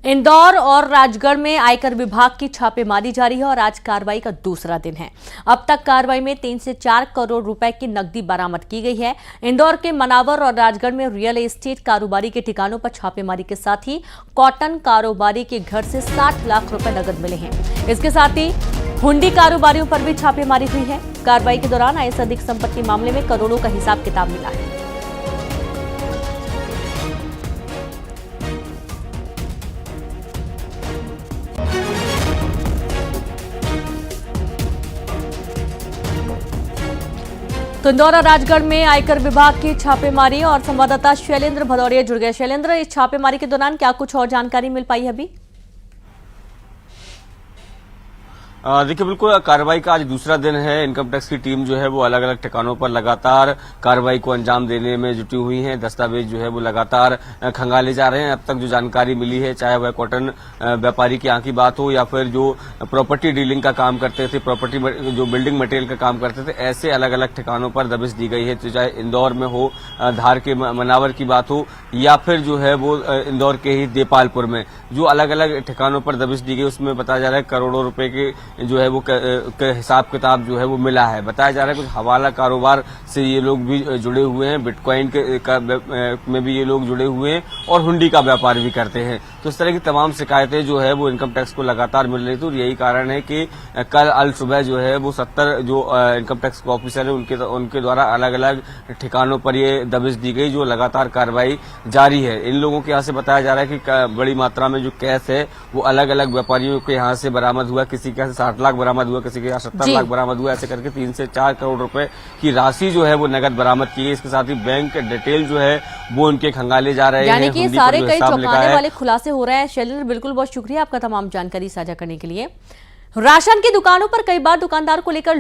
इंदौर और राजगढ़ में आयकर विभाग की छापेमारी जारी है और आज कार्रवाई का दूसरा दिन है। अब तक कार्रवाई में 3 से 4 करोड़ रुपए की नकदी बरामद की गई है। इंदौर के मनावर और राजगढ़ में रियल एस्टेट कारोबारी के ठिकानों पर छापेमारी के साथ ही कॉटन कारोबारी के घर से 60 लाख रुपए नकद मिले हैं। इसके साथ ही हुंडी कारोबारियों पर भी छापेमारी हुई है। कार्रवाई के दौरान आय से अधिक संपत्ति मामले में करोड़ों का हिसाब किताब मिला है। तो इंदौर और राजगढ़ में आयकर विभाग की छापेमारी और संवाददाता शैलेंद्र भदौरिया जुड़ गए। शैलेंद्र, इस छापेमारी के दौरान क्या कुछ और जानकारी मिल पाई है अभी? देखिए, बिल्कुल कार्रवाई का आज दूसरा दिन है। इनकम टैक्स की टीम जो है वो अलग अलग ठिकानों पर लगातार कार्रवाई को अंजाम देने में जुटी हुई है। दस्तावेज जो है वो लगातार खंगाले जा रहे हैं। अब तक जो जानकारी मिली है, चाहे वह कॉटन व्यापारी की यहाँ की बात हो या फिर जो प्रॉपर्टी डीलिंग का काम करते थे, प्रॉपर्टी जो बिल्डिंग मटेरियल का काम करते थे, ऐसे अलग अलग ठिकानों पर दबिश दी गई है। तो चाहे इंदौर में हो, धार के मनावर की बात हो या फिर जो है वो इंदौर के ही देपालपुर में, जो अलग अलग ठिकानों पर दबिश दी गई, उसमें बताया जा रहा है करोड़ों रुपए के जो है वो हिसाब किताब जो है वो मिला है। बताया जा रहा है कुछ हवाला कारोबार से ये लोग भी जुड़े हुए हैं, बिटकॉइन में भी ये लोग जुड़े हुए हैं और हुंडी का व्यापार भी करते हैं। तो इस तरह की तमाम शिकायतें जो है वो इनकम टैक्स को लगातार मिल रही थी और यही कारण है कि कल अल सुबह जो है वो 70 जो इनकम टैक्स ऑफिसर है उनके द्वारा अलग अलग ठिकानों पर ये दबिश दी गई, जो लगातार कार्रवाई जारी है। इन लोगों के यहाँ से बताया जा रहा है कि बड़ी मात्रा में जो कैश है वो अलग अलग व्यापारियों के यहाँ से बरामद हुआ। किसी के यहाँ 60 लाख बरामद हुआ, किसी के यहाँ 70 लाख बरामद हुआ। ऐसे करके 3 से 4 करोड़ रुपए की राशि जो है वो नगद बरामद की है। इसके साथ ही बैंक डिटेल जो है वो उनके खंगाले जा रहे हैं। यानी कि सारे कई चौंकाने वाले खुलासे हो रहे हैं। शैलेंद्र, बिल्कुल बहुत शुक्रिया आपका तमाम जानकारी साझा करने के लिए। राशन की दुकानों पर कई बार दुकानदार को लेकर